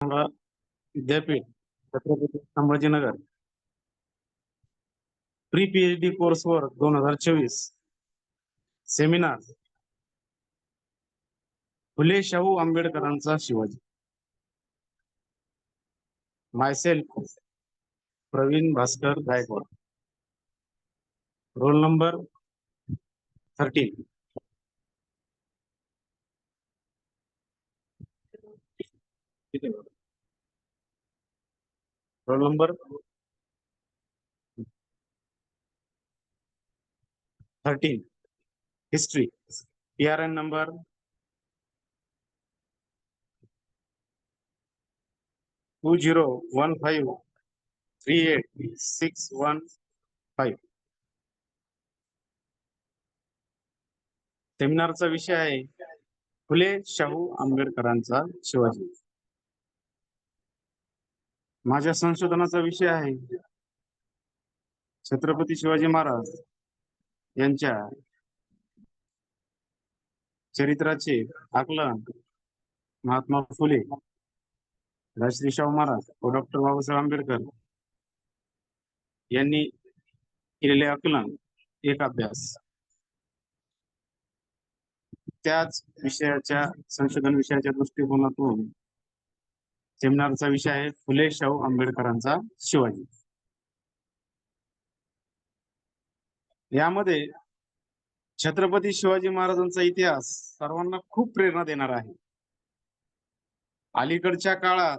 विद्यापीठ Chhatrapati Sambhajinagar pre PhD course वर 2024 seminar Phule Shahu आंबेडकरांचा Shivaji. Myself Pravin Bhaskar Gaikwad, roll number 13. Roll number 13. History. PRN number 2015386615. सेमिनारचा विषय आहे फुले शाहू आंबेडकरांचा शिवाजी. माझ्या संशोधनाचा विषय आहे छत्रपती शिवाजी महाराज यांच्या चरित्राचे आकलन महात्मा फुले, राजश्री शाहू महाराज व डॉक्टर बाबासाहेब आंबेडकर यांनी केलेले आकलन एक अभ्यास. त्याच विषयाच्या संशोधन विषयाच्या दृष्टिकोनातून सेमिनारचा विषय आहे फुले शाहू आंबेडकरांचा शिवाजी. यामध्ये छत्रपती शिवाजी महाराजांचा इतिहास सर्वांना खूप प्रेरणा देणार आहे. अलीकडच्या काळात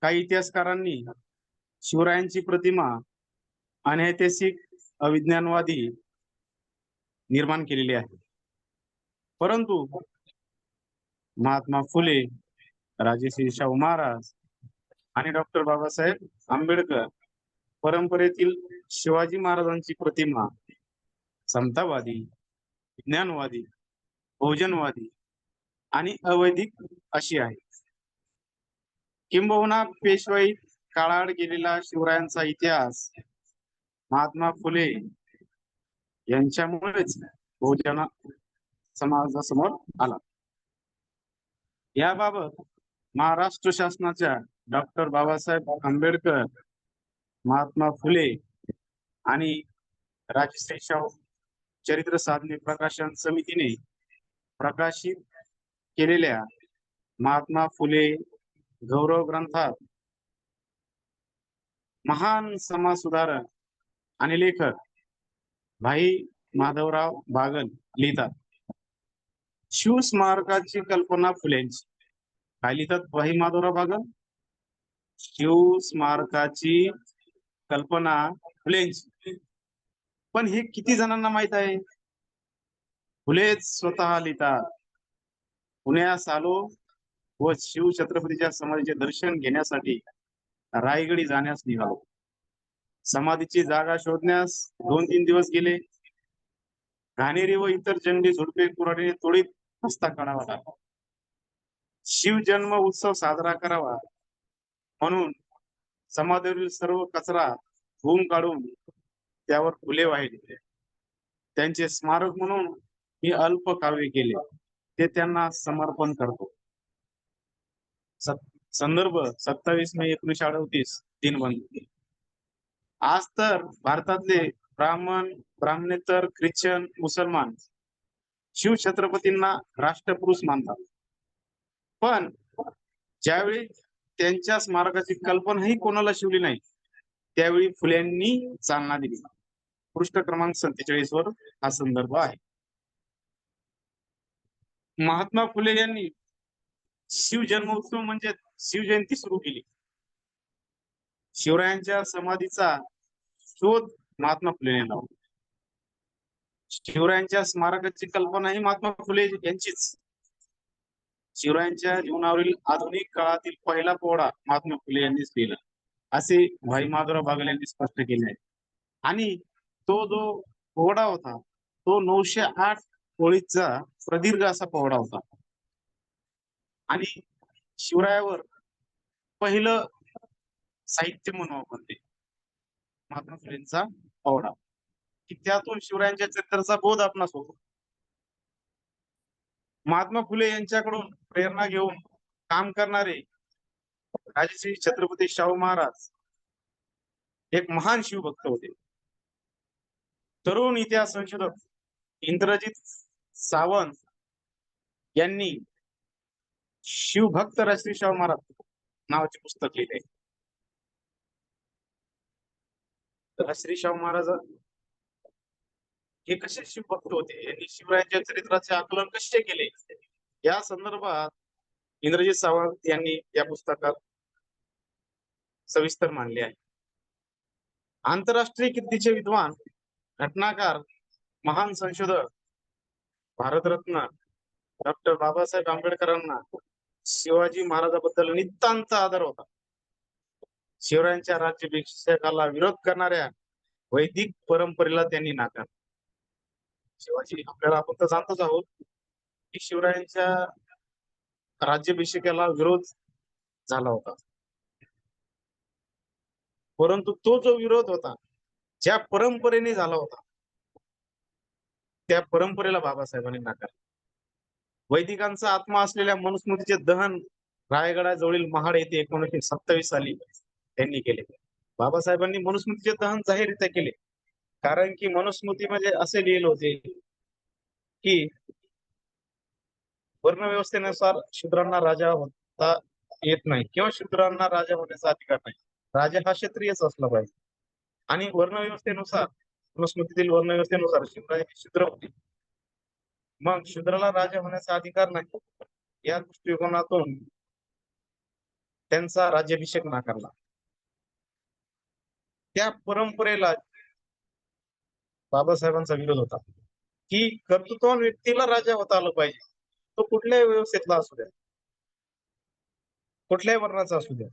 काही इतिहासकारांनी शिवरायांची प्रतिमा अनैतिहासिक, अविज्ञानवादी निर्माण केलेली आहे. परंतु महात्मा फुले, राजश्री शाहू महाराज आणि डॉक्टर बाबासाहेब आंबेडकर परंपरेतील शिवाजी महाराजांची प्रतिमा समतावादी, विज्ञानवादी, बहुजनवादी आणि अवैधिक अशी आहे. किंबहुना पेशवाई काळाआड गेलेला शिवरायांचा इतिहास महात्मा फुले यांच्यामुळेच बहुजन समाजासमोर आला. याबाबत महाराष्ट्र शासनाच्या डॉक्टर बाबासाहेब आंबेडकर, महात्मा फुले आणि राजश्री शाहू चरित्र साधने प्रकाशन समितीने प्रकाशित केलेल्या महात्मा फुले गौरव ग्रंथात महान समाज सुधारक आणि लेखक भाई माधवराव बागल लिहितात, शिवस्मारकाची कल्पना फुलेंची. काय लिहितात भाई माधवराव बागल? शिवस्मारकाची कल्पना फुलेंची. पण हे किती जणांना माहित आहे? फुलेच स्वतः लिहितात, पुण्यास आलो व शिव छत्रपतीच्या समाधीचे दर्शन घेण्यासाठी रायगडी जाण्यास निघालो. समाधीची जागा शोधण्यास 2-3 दिवस गेले. घाणेरी व इतर जंगली झुडपे कुऱ्हाडीने तोडीत रस्ता काढावा लागला. शिव जन्म उत्सव साजरा करावा म्हणून समाधीवरील सर्व कचरा धुवून काढून त्यावर फुले वाहिले. त्यांचे स्मारक म्हणून मी अल्प काव्य केले, ते त्यांना समर्पण करतो. संदर्भ 27 मे 1938, दिनबंधू. आज तर भारतातले ब्राह्मण, ब्राह्मणेतर, ख्रिश्चन, मुसलमान शिव छत्रपतींना राष्ट्रपुरुष मानतात. पण ज्यावेळी त्यांच्या स्मारकाची कल्पनाही कोणाला शिवली नाही, त्यावेळी फुल्यांनी चालना दिली. पृष्ठ क्रमांक 47 वर हा संदर्भ आहे. महात्मा फुले यांनी शिव जन्मोत्सव म्हणजे शिवजयंती सुरू केली. शिवरायांच्या समाधीचा शोध महात्मा फुले यांनी लावला. शिवरायांच्या स्मारकाची कल्पना ही महात्मा फुले यांचीच. शिवरायांच्या जीवनावरील आधुनिक काळातील पहिला पोवाडा महात्मा फुले यांनीच लिहिला, असे भाई माधवराव बागल यांनी स्पष्ट केले आहे. आणि तो जो पोवाडा होता तो 908 ओळीचा प्रदीर्घ असा पोवाडा होता. आणि शिवरायावर पहिलं साहित्य म्हणून आपण ते महात्मा फुलेंचा पोवाडा, की त्यातून शिवरायांच्या चरित्राचा बोध आपणास होतो. महात्मा फुले यांच्याकडून प्रेरणा घेऊन काम करणारे राजश्री छत्रपती शाहू महाराज एक महान शिवभक्त होते. तरुण इतिहास संशोधक इंद्रजित सावंत यांनी शिवभक्त राजश्री शाहू महाराज नावाचे पुस्तक लिहिले. राजश्री शाहू महाराज हे कसे शिवभक्त होते, यांनी शिवरायांच्या चरित्राचे आकलन कसे केले, या संदर्भात इंद्रजित सावंत यांनी या पुस्तकात सविस्तर मांडले आहे. आंतरराष्ट्रीय कीर्तीचे विद्वान, घटनाकार, महान संशोधक, भारतरत्न डॉक्टर बाबासाहेब आंबेडकरांना शिवाजी महाराजाबद्दल नितांत आदर होता. शिवरायांच्या राज्याभिषेकाला विरोध करणाऱ्या वैदिक परंपरेला त्यांनी नाकारले. शिवाजी आपल्याला आपण तर जाणतोच आहोत की शिवरायांच्या राज्याभिषेकाला विरोध झाला होता, परंतु तो जो विरोध होता ज्या परंपरेने झाला होता त्या परंपरेला बाबासाहेबांनी नाकारले. वैदिकांचा आत्मा असलेल्या मनुस्मृतीचे दहन रायगडाजवळील महाड येथे 1927 साली त्यांनी केले. बाबासाहेबांनी मनुस्मृतीचे दहन जाहीररित्या केले, कारण की मनुस्मृतीमध्ये असे लिहिले होते की वर्णव्यवस्थेनुसार शूद्रांना राजा होता येत नाही किंवा शूद्रांना राजा होण्याचा अधिकार नाही. राजा हा क्षत्रियच असला पाहिजे. आणि वर्णव्यवस्थेनुसार, मनुस्मृतीतील वर्णव्यवस्थेनुसार शिवराय शूद्र होते, मग शूद्राला राजा होण्याचा अधिकार नाही, या दृष्टिकोनातून त्यांचा राज्याभिषेक नाकारला. त्या परंपरेला बाबासाहेबांचा विरोध होता की कर्तृत्ववान व्यक्तीला राजा होता आलं पाहिजे, तो कुठल्याही व्यवस्थेतला असू द्या, कुठल्याही वर्णाचा असू द्या.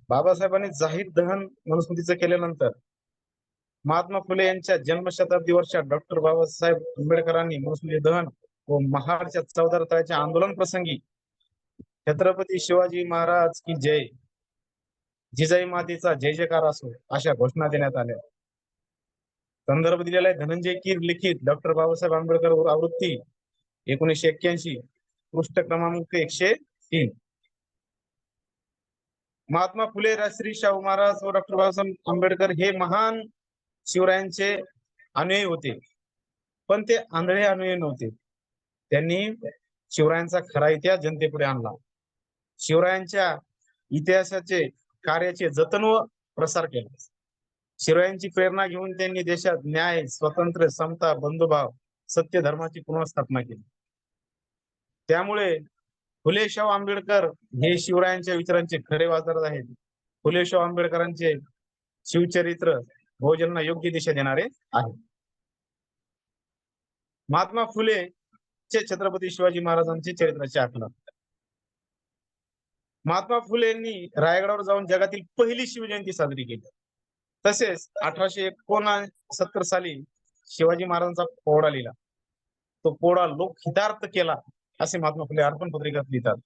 बाबासाहेबांनी जाहीर दहन मनुस्मृतीचं केल्यानंतर महात्मा फुले यांच्या जन्मशताब्दी वर्षात डॉक्टर बाबासाहेब आंबेडकरांनी मनुस्मृती दहन व महाडच्या चौदा तळ्याच्या आंदोलन प्रसंगी छत्रपती शिवाजी महाराज की जय, जिजाई मातेचा जय जयकार असो, अशा घोषणा देण्यात आल्या. संदर्भ दिलेला आहे धनंजय कीर लिखित डॉक्टर बाबासाहेब आंबेडकर आवृत्ती 1981, पृष्ठ क्रमांक 103. महात्मा फुले, राजश्री शाहू महाराज व डॉक्टर बाबासाहेब आंबेडकर हे महान शिवरायांचे अनुयायी होते, पण ते आंधळे अनुयायी नव्हते. त्यांनी शिवरायांचा खरा इतिहास जनतेपुढे आणला. शिवरायांच्या इतिहासाचे कार्याचे जतन व प्रसार केला. शिवरायांची प्रेरणा घेऊन त्यांनी देशात न्याय, स्वातंत्र्य, समता, बंधुभाव, सत्य, धर्माची पुनर्स्थापना केली. त्यामुळे फुले शाहू आंबेडकर हे शिवरायांच्या विचारांचे खरे वारसदार आहेत. फुले शाहू आंबेडकरांचे शिवचरित्र बहुजनांना योग्य दिशा देणारे आहे. महात्मा फुले चे छत्रपती शिवाजी महाराजांचे चरित्राचे आकलन. महात्मा फुलेंनी रायगडावर जाऊन जगातील पहिली शिवजयंती साजरी केली. तसेच 1869 साली शिवाजी महाराजांचा पोवाडा लिहिला. तो पोवाडा लोकहितार्थ केला असे महात्मा फुले अर्पण पत्रिकेत लिहितात.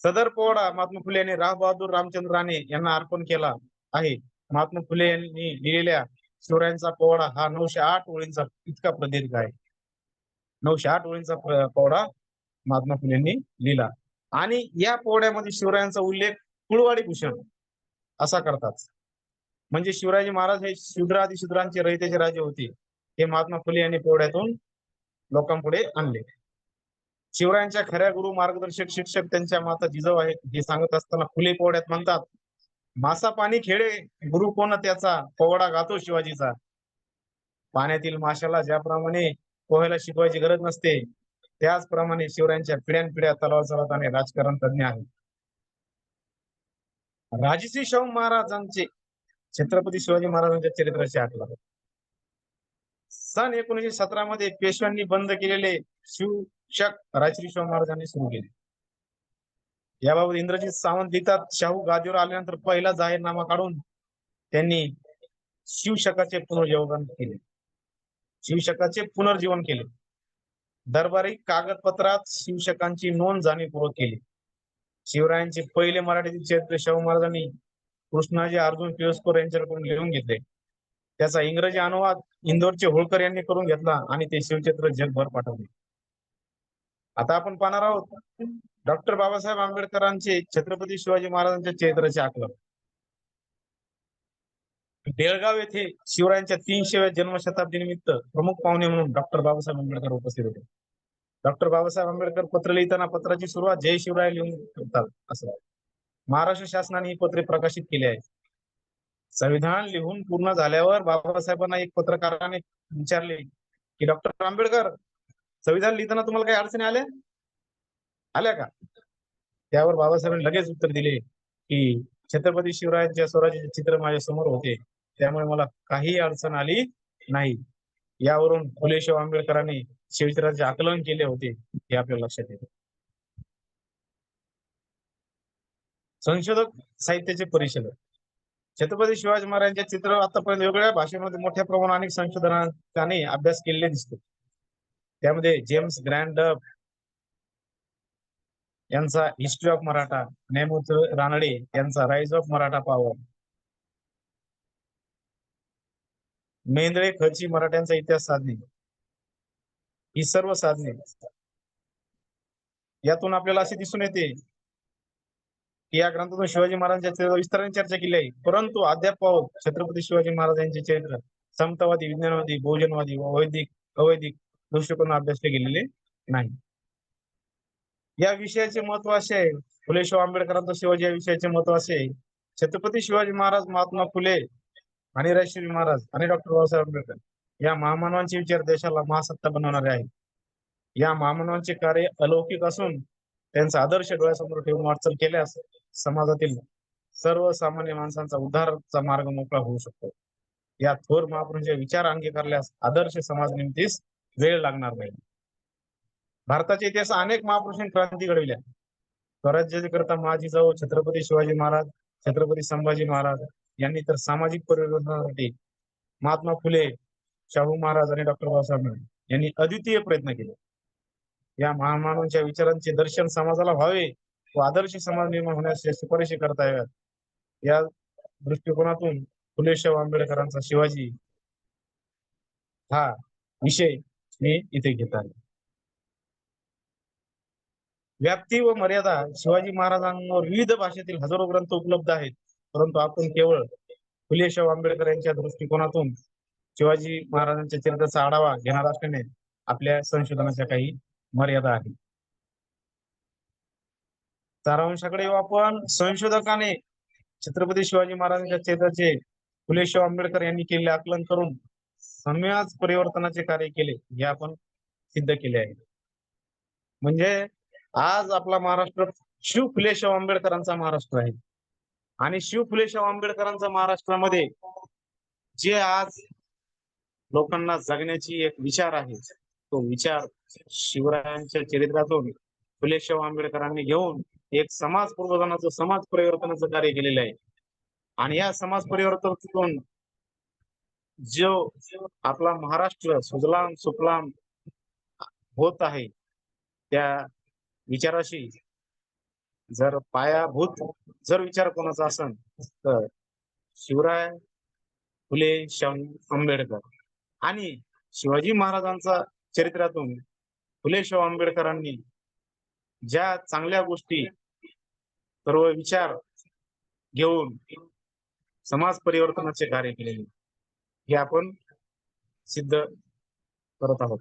सदर पोवाडा महात्मा फुले यांनी राव बहादूर रामचंद्र राणे यांना अर्पण केला आहे. महात्मा फुले यांनी लिहिलेल्या शिवरायांचा पोवाडा हा 908 ओळींचा इतका प्रदीर्घ आहे. 908 ओळींचा पोवाडा महात्मा फुले यांनी लिहिला. आणि या पोवाड्यामध्ये शिवरायांचा उल्लेख कुळवाडी भूषण असा करतात. म्हणजे शिवराजी महाराज हे शूद्रादिशूद्रांचे रयतेचे राजे होते, हे महात्मा फुले यांनी पोवाड्यातून लोकांपुढे आणले. शिवरायांच्या खऱ्या गुरु, मार्गदर्शक, शिक्षक त्यांच्या माता जिजाऊ आहेत हे सांगत असताना फुले पोवाड्यात म्हणतात, मासा पाणी खेळे गुरु कोण त्याचा, पोवाडा गातो शिवाजीचा. पाण्यातील माशाला ज्याप्रमाणे पोहायला शिकवायची गरज नसते, त्याचप्रमाणे शिवरायांच्या पिढ्यानपिढ्या तलवार चालवताना राजकारण तज्ञ आहे. राजश्री शाहू महाराजांचे छत्रपती शिवाजी महाराजांच्या चरित्राचे आकलन. सन 1917 मध्ये पेशव्यांनी बंद केलेले शिवशक राजश्री शाहू महाराजांनी सुरू केले. याबाबत इंद्रजित सावंत लिहितात, शाहू गादीवर आल्यानंतर पहिला जाहीरनामा काढून त्यांनी शिवशकाचे पुनर्जीवन केले. शिवशकाचे पुनर्जीवन केले. दरबारी कागदपत्रात शिवशकांची नोंद जाणीवपूर्वक केली. शिवरायांचे पहिले मराठीतील चरित्र शाहू महाराजांनी कृष्णाजी अर्जुन पिळसकर यांच्याकडून लिहून घेतले. त्याचा इंग्रजी अनुवाद इंदोरचे होळकर यांनी करून घेतला आणि ते शिवचरित्र जगभर पाठवले. आता आपण पाहणार आहोत डॉक्टर बाबासाहेब आंबेडकरांचे छत्रपती शिवाजी महाराजांच्या चरित्राचे आकलन. बेळगाव येथे शिवरायांच्या 300व्या जन्मशताब्दी निमित्त प्रमुख पाहुणे म्हणून डॉक्टर बाबासाहेब आंबेडकर उपस्थित होते. डॉक्टर बाबासाहेब आंबेडकर पत्र लिहिताना पत्राची सुरुवात जय शिवराय लिहून करतात असं. महाराष्ट्र शासनाने ही पत्रे प्रकाशित केली आहेत. संविधान लिहून पूर्ण झाल्यावर बाबासाहेबांना एक पत्रकाराने विचारले की डॉक्टर आंबेडकर, संविधान लिहिताना तुम्हाला काही अडचणी आल्या का? त्यावर बाबासाहेबांनी लगेच उत्तर दिले की छत्रपती शिवरायांच्या स्वराज्याचे चित्र माझ्या समोर होते, त्यामुळे मला काही अडचण आली नाही. यावरून फुले शाहू आंबेडकरांनी शिवचरित्राचे आकलन केले होते हे आपल्या लक्षात येते. संशोधक साहित्याचे परिषद. छत्रपती शिवाजी महाराजांचे चित्र आतापर्यंत वेगवेगळ्या भाषेमध्ये मोठ्या प्रमाणात अनेक संशोधकांनी अभ्यास केलेले दिसतो. त्यामध्ये जेम्स ग्रँड यांचा हिस्ट्री ऑफ मराठा, नेमूत्र रानडे यांचा rise of Maratha power, Mendale खर्ची मराठ्यांचा इतिहास साधणे, ही सर्व साधने यातून आपल्याला असे दिसून येते की या ग्रंथातून शिवाजी महाराजांच्या विस्ताराने चर्चा केली आहे. परंतु अद्याप छत्रपती शिवाजी महाराजांचे चरित्र समतावादी, विज्ञानवादी, बहुजनवादी व वैदिक अवैदिक दृष्टिकोन अभ्यासले गेलेले नाही. या विषयाचे महत्व असे आहे, फुले शाहू आंबेडकरांचा शिवाजी या विषयाचे महत्व असे आहे. छत्रपती शिवाजी महाराज, महात्मा फुले आणि राजश्री महाराज आणि डॉक्टर बाबासाहेब आंबेडकर या महामानवांचे विचार देशाला महासत्ता बनवणारे आहेत. या महामानवांचे कार्य अलौकिक असून त्यांचा आदर्श डोळ्यासमोर ठेवून वाटचाल केल्यास समाजातील सर्वसामान्य माणसांचा उद्धाराचा मार्ग मोकळा होऊ शकतो. या थोर महापुरुषांचे विचार अंगीकारल्यास आदर्श समाज निर्मितीस वेळ लागणार नाही. भारताच्या इतिहासात अनेक महापुरुषांनी क्रांती घडविल्या. स्वराज्याकरता माझी जाऊ छत्रपती शिवाजी महाराज, छत्रपती संभाजी महाराज यांनी तर सामाजिक परिवर्तनासाठी महात्मा फुले, शाहू महाराज आणि डॉक्टर बाबासाहेब आंबेडकर यांनी अद्वितीय प्रयत्न केले. या महामानवांच्या विचारांचे दर्शन समाजाला व्हावे व आदर्श समाज निर्माण होण्यास शिफारशी करता याव्यात, या दृष्टिकोनातून फुले शाहू आंबेडकरांचा शिवाजी हा विषय मी इथे घेत आहे. व्याप्ती व मर्यादा. शिवाजी महाराजांवर विविध भाषेतील हजारो ग्रंथ उपलब्ध आहेत, परंतु आपण केवळ फुले शाहू आंबेडकर यांच्या दृष्टिकोनातून शिवाजी महाराजांच्या चरित्राचा आढावा घेणार असल्याने आपल्या संशोधनाच्या काही मर्यादा आहेत. सारांशाकडे आपण संशोधकाने छत्रपती शिवाजी महाराजांच्या चरित्राचे फुले शाहू आंबेडकर यांनी केलेले आकलन करून समाज परिवर्तनाचे कार्य केले हे आपण सिद्ध केले आहे. म्हणजे आज आपला महाराष्ट्र शिव फुले शाहू आंबेडकरांचा महाराष्ट्र आहे आणि शिव फुले शाहू आंबेडकरांचा महाराष्ट्रामध्ये जे आज लोकांना जगण्याची एक विचार आहे, तो विचार शिवरायांच्या चरित्रातून फुले शाहू आंबेडकरांनी घेऊन एक समाज प्रबोधनाचं, समाज परिवर्तनाचं कार्य केलेलं आहे. आणि या समाज परिवर्तनातून जो आपला महाराष्ट्र सुजलाम सुफलाम होत आहे, त्या विचाराशी जर पायाभूत जर विचार कोणाचा असेल तर शिवराय फुले शाहू आंबेडकर आणि शिवाजी महाराजांचा चरित्रातून फुले शाहू आंबेडकरांनी ज्या चांगल्या गोष्टी, सर्व विचार घेऊन समाज परिवर्तनाचे कार्य केलेले हे आपण सिद्ध करत आहोत.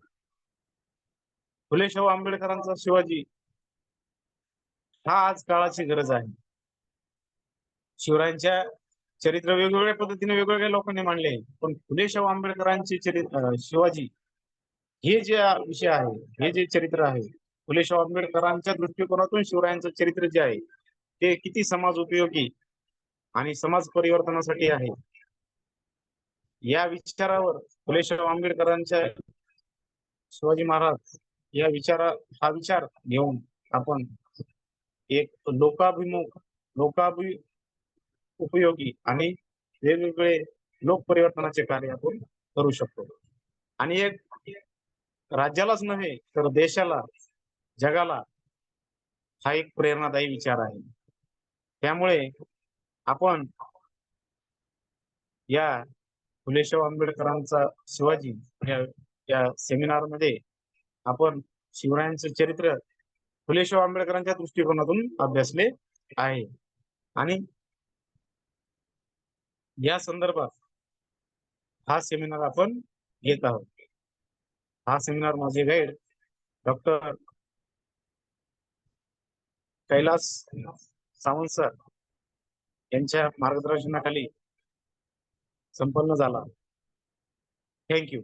फुले शाहू आंबेडकरांचा शिवाजी हा आज काळाची गरज आहे. शिवरायांच्या चरित्र वेगवेगळ्या पद्धतीने वेगवेगळ्या लोकांनी मांडले, पण फुले शाहू आंबेडकरांचे चरित्र शिवाजी हे जे विषय आहे, हे जे चरित्र आहे, फुले शाहू आंबेडकरांच्या दृष्टिकोनातून शिवरायांचं चरित्र जे आहे ते किती समाज उपयोगी आणि समाज परिवर्तनासाठी आहे, या विचारावर फुले शाहू आंबेडकरांच्या शिवाजी महाराज या हा विचार घेऊन आपण एक उपयोगी आणि वेगवेगळे लोक परिवर्तनाचे कार्य आपण करू शकतो. आणि एक राज्यालाच नव्हे तर देशाला, जगाला हा एक प्रेरणादायी विचार आहे. त्यामुळे आपण या फुले शाहू आंबेडकरांचा शिवाजी या सेमिनार मध्ये आपण शिवरायांचे चरित्र फुले शाहू आंबेडकरांच्या दृष्टिकोनातून अभ्यासले आहे. आणि या संदर्भात हा सेमिनार आपण घेत आहोत. हा सेमिनार माझे guide doctor Kailas Sawant sir यांच्या मार्गदर्शनाखाली संपन्न झाला. थँक्यू.